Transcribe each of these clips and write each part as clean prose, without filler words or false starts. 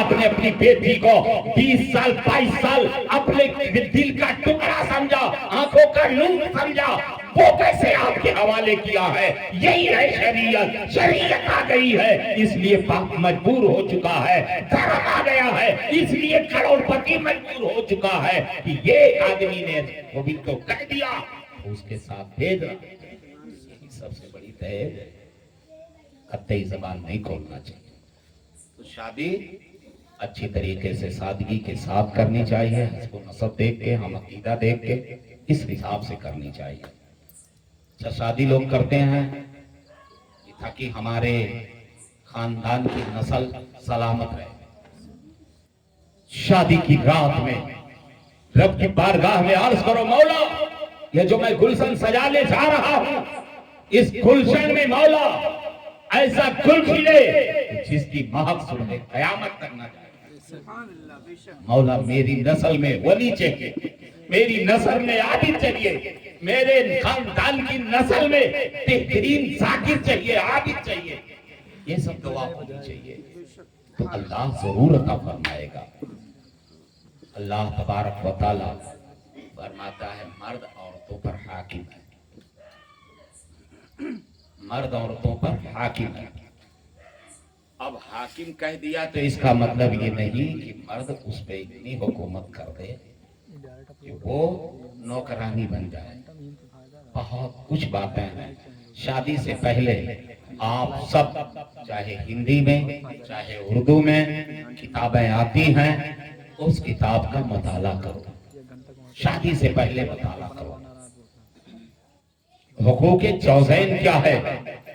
बाप ने अपनी बेटी को 20 साल 22 साल अपने दिल का टुकड़ा समझा, आंखों का नूर समझा, वो कैसे आपके हवाले किया है? यही है शरीयत। शरीयत आ गई है इसलिए बाप मजबूर हो चुका है, धर्म आ गया है इसलिए करोड़पति मजबूर हो चुका है कि ये आदमी ने गोविंद को कह दिया, उसके साथ भेज रहा। यही सबसे बड़ी तय, कतई जबान नहीं खोलना चाहिए। तो शादी अच्छी तरीके से सादगी के साथ करनी चाहिए, इसको नसब देख के, हम अकीदा देख के इस हिसाब से करनी चाहिए। अच्छा, शादी लोग करते हैं ताकि हमारे खानदान की नस्ल सलामत रहे। शादी की रात में रब की बारगाह में अर्ज करो, मौला ये जो मैं गुलशन सजाने जा रहा हूं, इस गुलशन में मौला ऐसा गुल खिले जिसकी महक सुने कयामत तक न जाए। मौला मेरी नस्ल में वली चाहिए, मेरी नस्ल में आबिद चाहिए, मेरे खानदान की नस्ल में बेहतरीन जाकिर चाहिए, आबिद चाहिए। ये सब दुआ होनी चाहिए तो अल्लाह जरूर अता फरमाएगा। अल्लाह तबारक व तआला फरमाता है मर्द औरतों पर हाकिम है, मर्द औरतों पर हाकिम है। अब हाकिम कह दिया तो इसका मतलब ये नहीं कि मर्द उस पे इतनी हुकूमत कर दे कि वो नौकरानी बन जाए। बहुत कुछ बातें हैं। शादी से पहले आप सब चाहे हिंदी में चाहे उर्दू में किताबें आती हैं, उस किताब का मताला करो, शादी से पहले मताला करो। हुकूके जौज़ैन क्या है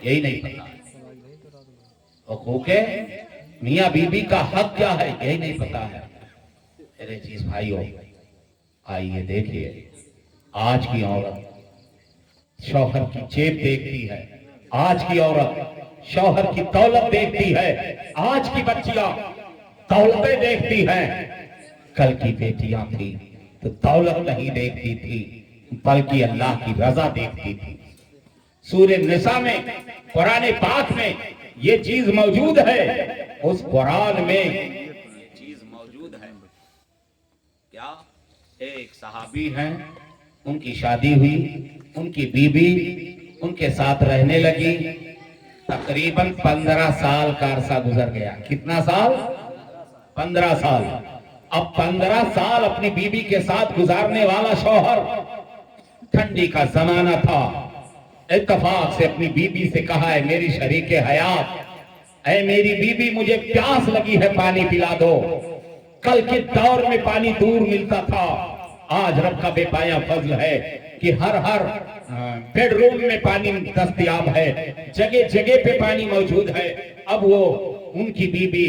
यही नहीं पता, हुकूके मियाँ बीबी का हक क्या है यही नहीं पता है। मेरे चीज भाइयों, आइए देखिए, आज की औरत शौहर की जेब देखती है, आज की औरत शौहर की दौलत देखती है, आज की बच्चियां दौलतें देखती हैं। कल की बेटियां थी तो दौलत नहीं देखती थी बल्कि अल्लाह की रजा देखती थी। सूरह निसा में, कुरान पाक में ये चीज मौजूद है, उस कुरान में ये चीज मौजूद है। क्या एक सहाबी हैं, उनकी शादी हुई, उनकी बीबी उनके साथ रहने लगी, तकरीबन 15 साल का अरसा गुजर गया। कितना साल? 15 साल। अब 15 साल अपनी बीबी के साथ गुजारने वाला शौहर, ठंडी का जमाना था, इत्तफाक से अपनी बीबी से कहा है मेरी शरीके हयात, ऐ मेरी बीबी मुझे प्यास लगी है, पानी पिला दो। कल के दौर में पानी दूर मिलता था, आज रब का बेपाया फजल है कि हर बेडरूम में पानी दस्तयाब है, जगह जगह पे पानी मौजूद है। अब वो उनकी बीबी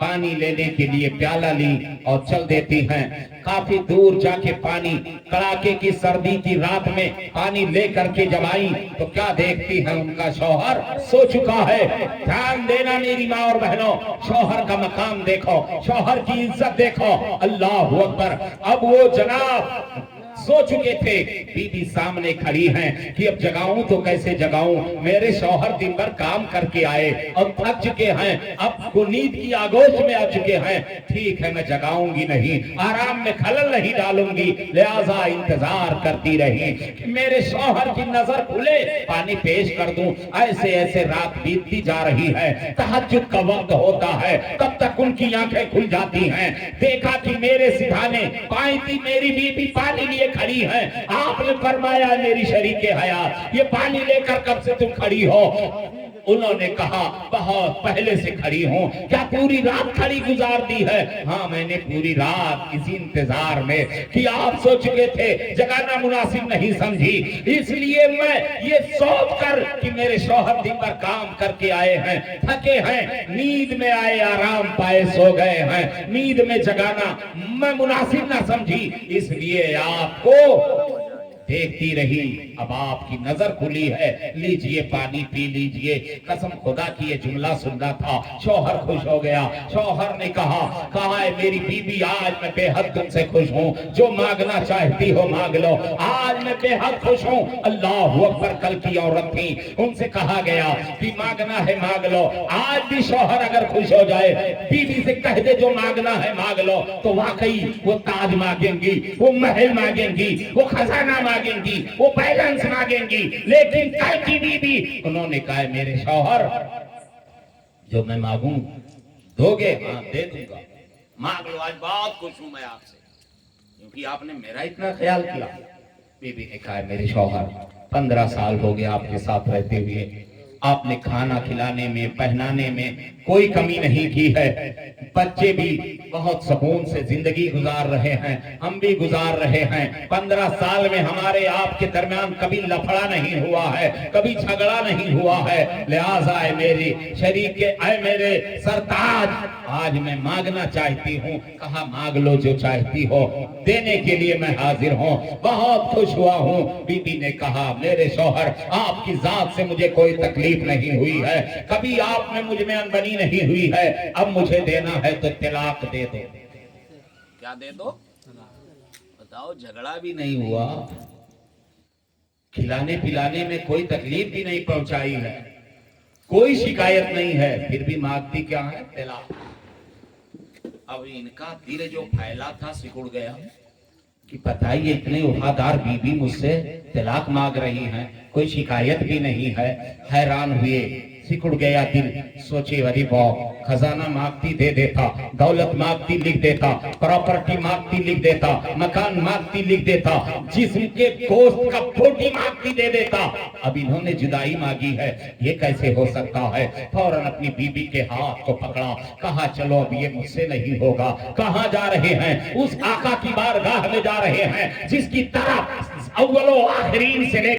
पानी लेने के लिए प्याला ली और चल देती हैं। काफी दूर जाके पानी, कड़ाके की सर्दी की रात में पानी ले करके जब आई तो क्या देखती है, उनका शौहर सो चुका है। ध्यान देना मेरी माँ और बहनों, शौहर का मकाम देखो, शौहर की इज्जत देखो, अल्लाह अकबर। अब वो जनाब सो चुके थे, बीबी सामने खड़ी हैं कि अब जगाऊं तो कैसे जगाऊं, मेरे शौहर दिन भर काम करके आए और थक चुके हैं, अब वो नींद की आगोश में आ चुके हैं। ठीक है, मैं जगाऊंगी नहीं, आराम में खलल नहीं डालूंगी, लिहाजा इंतजार करती रही कि मेरे शौहर की नजर खुले, पानी पेश कर दूं। ऐसे ऐसे रात बीतती जा रही है, तहज्जुद का वक्त होता है, तब तक उनकी आंखें खुल जाती हैं। देखा कि मेरे सिधाने पाई मेरी बीबी पानी लिए खड़ी है। आपने फरमाया मेरी शरीके हयात, ये पानी लेकर कब से तुम खड़ी हो? उन्होंने कहा बहुत पहले से खड़ी हूं। क्या पूरी रात खड़ी गुजार दी है? हाँ, मैंने पूरी रात इसी इंतजार में कि आप सो चुके थे, जगाना मुनासिब नहीं समझी, इसलिए मैं ये सोच कर कि मेरे शौहर दिन भर काम करके आए हैं, थके हैं, नींद में आए, आराम पाए, सो गए हैं, नींद में जगाना मैं मुनासिब ना समझी, इसलिए आपको देखती रही। अब आपकी नजर खुली है, लीजिए पानी पी लीजिए। कसम खुदा की ये जुमला सुनना था। शौहर खुश हो गया। शौहर ने कहा है मेरी बीबी, आज मैं बेहद तुमसे खुश हूँ, जो मांगना चाहती हो मांग लो, आज मैं बेहद खुश हूँ। अल्लाह अकबर। कल की औरत थी, उनसे कहा गया कि मांगना है मांग लो। आज भी शौहर अगर खुश हो जाए, बीवी से कह दे जो मांगना है मांग लो, तो वाकई वो ताज मांगेंगी, वो महल मांगेंगी, वो खजाना मांगेंगी, वो बैलेंस मांगेंगी। लेकिन कल की बीबी, उन्होंने कहा मेरे शौहर, जो मैं मांगू दोगे? हाँ दे दूंगा, मांग लो, आज बहुत खुश हूं मैं आपसे, क्योंकि आपने मेरा इतना ख्याल किया। बीबी ने कहा मेरे शौहर, 15 साल हो गए आपके साथ रहते हुए, आपने खाना खिलाने में, पहनाने में कोई कमी नहीं की है। बच्चे भी बहुत सुकून से जिंदगी गुजार रहे हैं, हम भी गुजार रहे हैं। 15 साल में हमारे आपके दरमियान कभी लफड़ा नहीं हुआ है, कभी झगड़ा नहीं हुआ है। लिहाजा है मेरी शरीक, ऐ मेरे सरताज, आज मैं मांगना चाहती हूँ। कहा मांग लो जो चाहती हो, देने के लिए मैं हाजिर हूँ, बहुत खुश हुआ हूँ। बीबी ने कहा मेरे शौहर, आपकी जात से मुझे कोई तकलीफ नहीं हुई है, कभी आप में मुझ में अनबनी नहीं हुई है। अब मुझे देना है तो तलाक दे दो। क्या दे दो? बताओ, झगड़ा भी नहीं हुआ, खिलाने पिलाने में कोई तकलीफ भी नहीं पहुंचाई है, कोई शिकायत नहीं है, फिर भी मांगती क्या है? तलाक। अब इनका दिल जो फैला था सिकुड़ गया कि पता ही इतने वफादार बीबी मुझसे तलाक मांग रही हैं, कोई शिकायत भी नहीं है। हैरान हुए, सिकुड़ गया दिल। सोचे अरे बाप, खजाना मांगती दे देता, दौलत मांगती लिख देता, प्रॉपर्टी मांगती लिख देता, मकान मांगती लिख देता, जिस्म के गोश्त का बोटी मांगती दे देता। अब इन्होंने जुदाई मांगी है, ये कैसे हो सकता है? फौरन अपनी बीबी के हाथ को पकड़ा, कहा चलो अब ये मुझसे नहीं होगा। कहाँ जा रहे हैं? उस आका की बारगाह में जा रहे हैं जिसकी तरफ अव्वलो आखिरीन से